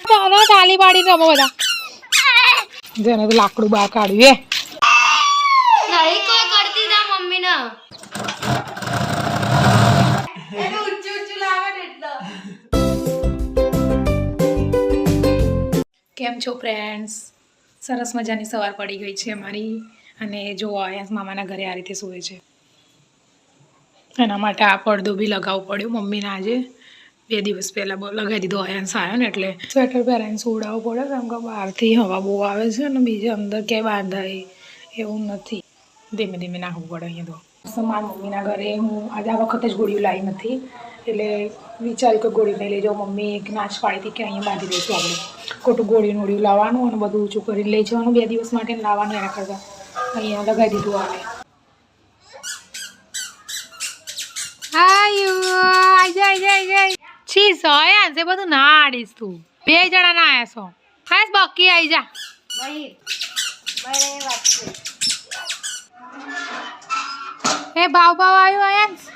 ચાલો તાલી પાડી રમો બધા. જેને તો લાકડું બહાર કાઢ્યું નહીં કોઈ કરતી તા મમ્મી ને કેમ છો ફ્રેન્ડ્સ? સરસ મજાની સવાર પડી ગઈ છે અમારી. અને જો આયાસ મામાના ઘરે આ રીતે સૂવે છે. એના માટે આ પડદો બી લગાવવો પડ્યો મમ્મીને. આજે 2 દિવસ પહેલાં લગાવી દીધો. આયાસ આવ્યો ને એટલે સ્વેટર પહેરાવીને સુવડાવવું પડે, કેમ કે બહારથી હવા બહુ આવે છે અને બીજે અંદર ક્યાંય બાંધાય એવું નથી. ધીમે ધીમે નાખવું પડે અહીંયા તો. મારા મમ્મીના ઘરે હું આજે આ વખતે જ ગોળીઓ લાવી નથી, એટલે વિચાર્યું કે ગોળી નહીં લઈ જાઉં. મમ્મી એક નાચ પાડી હતી કે અહીંયા બાંધી દઈશું આપણે. ખોટું ગોળીનું ઓળિયું લાવવાનું અને બધું ઊંચું કરીને લઈ જવાનું 2 દિવસ માટે લાવવાનું. એના કરતાં અહીંયા લગાવી દીધું આવે. છી સોયા છે બધું ના આડીશ તું. 2 જણા ના આયા છો. ખાસ બાકી આવી જા. એ ભાવ આવ્યો આયા.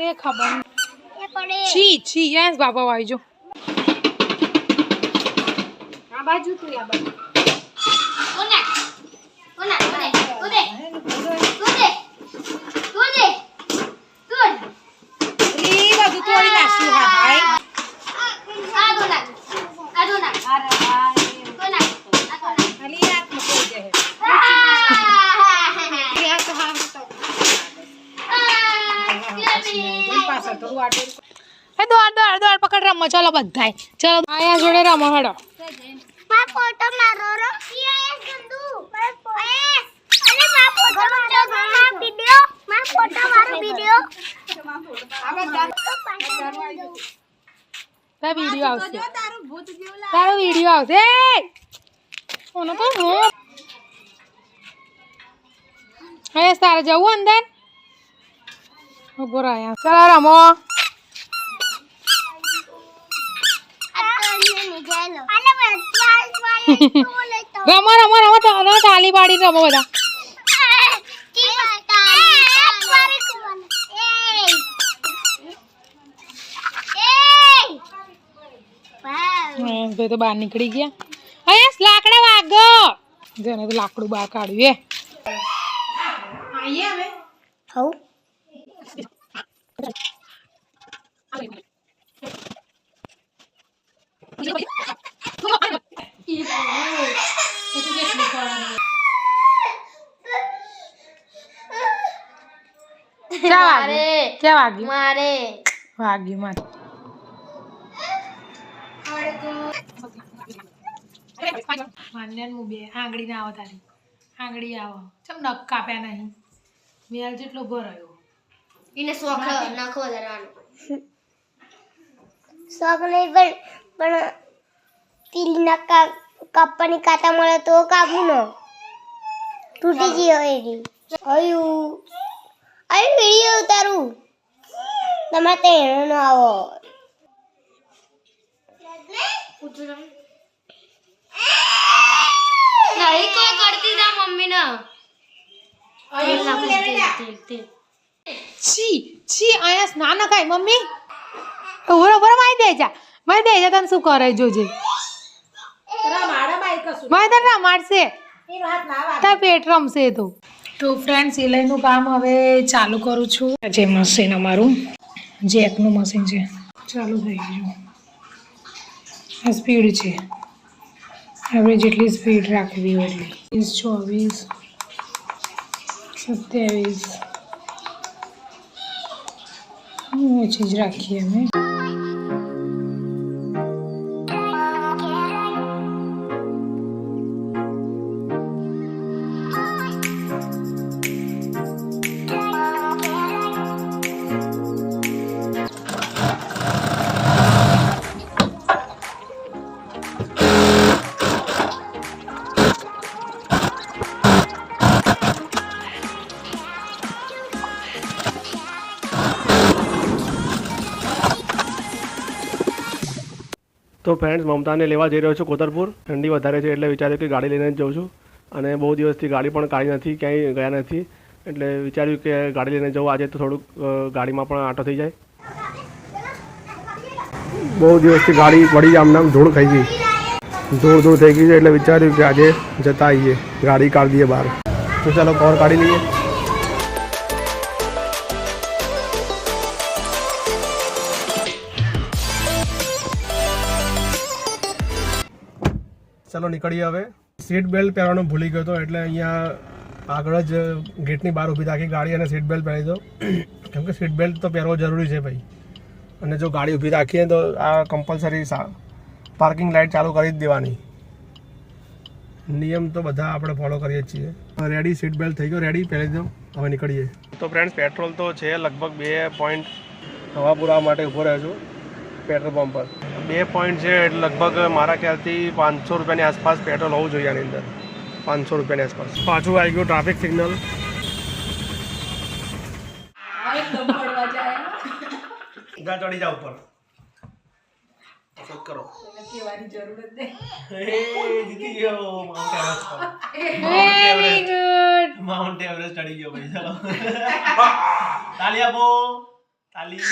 એ ખબર છી છી યસ બાબા આવી જો. આ બાજુ તું આ બાજુ. દોડ પકડ રમો. ચલો બધાય ચલો આયા જોડે રમો. હડો ફોટો મારો રો ગંદુ અરે મા ફોટો મારો વિડિયો તા વિડિયો આવશે. તારો વિડિયો આવશે. ઓનો તો હું હે તારે જવું અંદર. ઉભો રહ્યા. ચલો રમો. રમો રમો રમો તાલી પાડી રમો બધા. ભાઈ તો બહાર નીકળી ગયા. અહીંયા લાકડા વાગો. જેને તો લાકડું બહાર કાઢ્યું. વાગ્યું મારે. આંગળી ના આવો તારી. આંગળી આવો. ચમ નખ કાપ્યા નહીં. મેલ જેટલો ભરાયો. એને શોખ નાખો વધારવાનો શોખ નહીં, પણ તીલના કાપવાની કાંટા મળે તો કાપવું ન તૂટી ગયો. એની વિડીયો ઉતારું. તમારે તેનો ન આવો. નહીં કોઈ કરતી તા મમ્મી ને છી છી આયા સ્નાન ન ખાય મમ્મી. ઉભરો ઉભરો મારી દે જા. મારી દે જા. તને શું કરે જોજે. મારી તને રમાડશે. તાર પેટ રમશે તો. તો ફ્રેન્ડ સિલાઈનું કામ હવે ચાલુ કરું છું. જે મશીન અમારું જેકનું મશીન છે ચાલુ થઈ ગયું. આ સ્પીડ છે. આપણે જેટલી સ્પીડ રાખવી હોય એટલી. 24 27 ઓછી જ રાખીએ અમે. તો ફ્રેન્ડ્સ મમતાને લેવા જઈ રહ્યો છું કોતરપુર. ઠંડી વધારે છે એટલે વિચાર્યું કે ગાડી લઈને જ જાઉં છું. અને બહુ દિવસથી ગાડી પણ કાઢી નથી, ક્યાંય ગયા નથી. એટલે વિચાર્યું કે ગાડી લઈને જવું આજે તો થોડુંક ગાડીમાં પણ આટો થઈ જાય. બહુ દિવસથી ગાડી પડી આમને આમ ધૂળ ખાઈ ગઈ, ધૂળ થઈ ગઈ છે એટલે વિચાર્યું કે આજે જતા આવીએ, ગાડી કાઢી દઈએ બહાર. તો ચાલો કવર કાઢી લઈએ. ચાલો નીકળીએ હવે. સીટ બેલ્ટ પહેરવાનું ભૂલી ગયો હતો એટલે અહીંયા આગળ જ ગેટની બહાર ઊભી રાખી ગાડી અને સીટ બેલ્ટ પહેરી દો, કેમ કે સીટ બેલ્ટ તો પહેરવો જરૂરી છે ભાઈ. અને જો ગાડી ઊભી રાખીએ તો આ કમ્પલસરી પાર્કિંગ લાઇટ ચાલુ કરી જ દેવાની. નિયમ તો બધા આપણે ફોલો કરીએ જ છીએ. રેડી, સીટ બેલ્ટ થઈ ગયો રેડી, પહેરી દો, હવે નીકળીએ. તો ફ્રેન્ડ્સ પેટ્રોલ તો છે લગભગ 2 પોઈન્ટ હવા પુરાવા માટે ઊભો રહ્યો છું પેટ્રોલ પંપ પર. 2 પોઈન્ટ છે એટલે લગભગ મારા ખ્યાલથી 500 રૂપિયાની આસપાસ પેટ્રોલ હોવું જોઈએ આની અંદર, 500 રૂપિયાની આસપાસ. પાછું આવી ગયું ટ્રાફિક સિગ્નલ. ચડી જાવ ઉપર કરો. જીતી ગયો માઉન્ટ એવરેસ્ટ ચડી ગયો ભાઈ. ચાલો તાલી આપો, તાલી.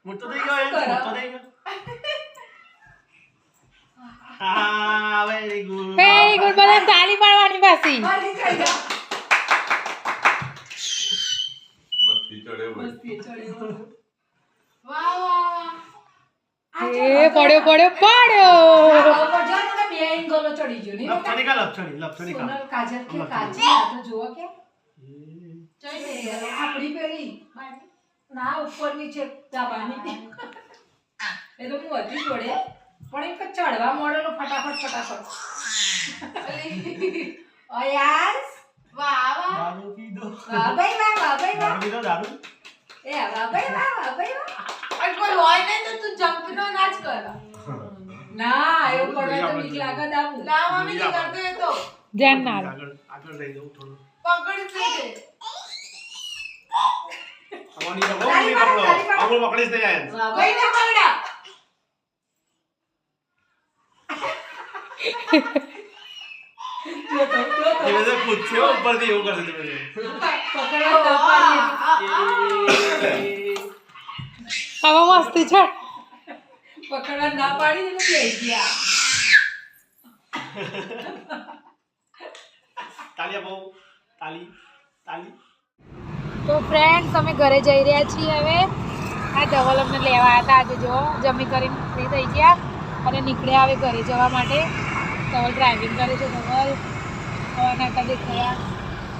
મોટો થઈ ગયો, મોટો થઈ ગયો. હા, વેરી ગુડ. Very good. બધા તાળી પાડવાની પાછી. એ પડ્યો પડ્યો પડ્યો. લપસણી કા લપસણી લપસણી કા આપડી પેલી ના ઉપરની છે દાબાની એ તો હું હતી જોડે પણ એક ચડવા મળેલો ફટાફટ અયાસ વાહ વાહ દારૂ પી દો. વાહ ભાઈ વાહ દારૂ પી દો, દારૂ. એ વાહ ભાઈ વાહ અને કોઈ હોય નહીં તો તું જમ્પ નો નાચ કર ના એવું પડે તો બીક લાગે દામુ ના મમ્મી ની કરતો એ તો ધ્યાન ના આગળ આગળ લઈ જાઉં થોડું. પકડ છે અમારી બહુ ની પકડો, આંગળ પકડીશ નહીં આયન. વાહ ભાઈ ને પકડા એ બધે પૂછ્યો ઉપરથી એવું કરશે તમે. પકડા તો પાડી હવે મસ્તી છે. પકડવા ના પાડી ને લઈ ગયા. તાલી આપો, તાલી તાલી. તો ફ્રેન્ડ્સ અમે ઘરે જઈ રહ્યા છીએ હવે. આ ધવલ અમને લેવા હતા આજે. જો જમી કરીને ફ્રી થઈ ગયા અને નીકળ્યા હવે ઘરે જવા માટે. ધવલ ડ્રાઇવિંગ કરે છે. ધવલ નાકા દેખાયા.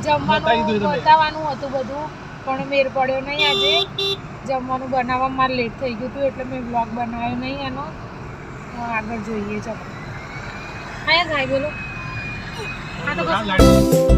જમવાનું બતાવવાનું હતું બધું પણ મેર પડ્યો નહીં આજે. જમવાનું બનાવવામાં મારે લેટ થઈ ગયું હતું એટલે મેં બ્લોગ બનાવ્યો નહીં એનો. આગળ જોઈએ. ચાલો અહીંયા થાય બોલો. હા તો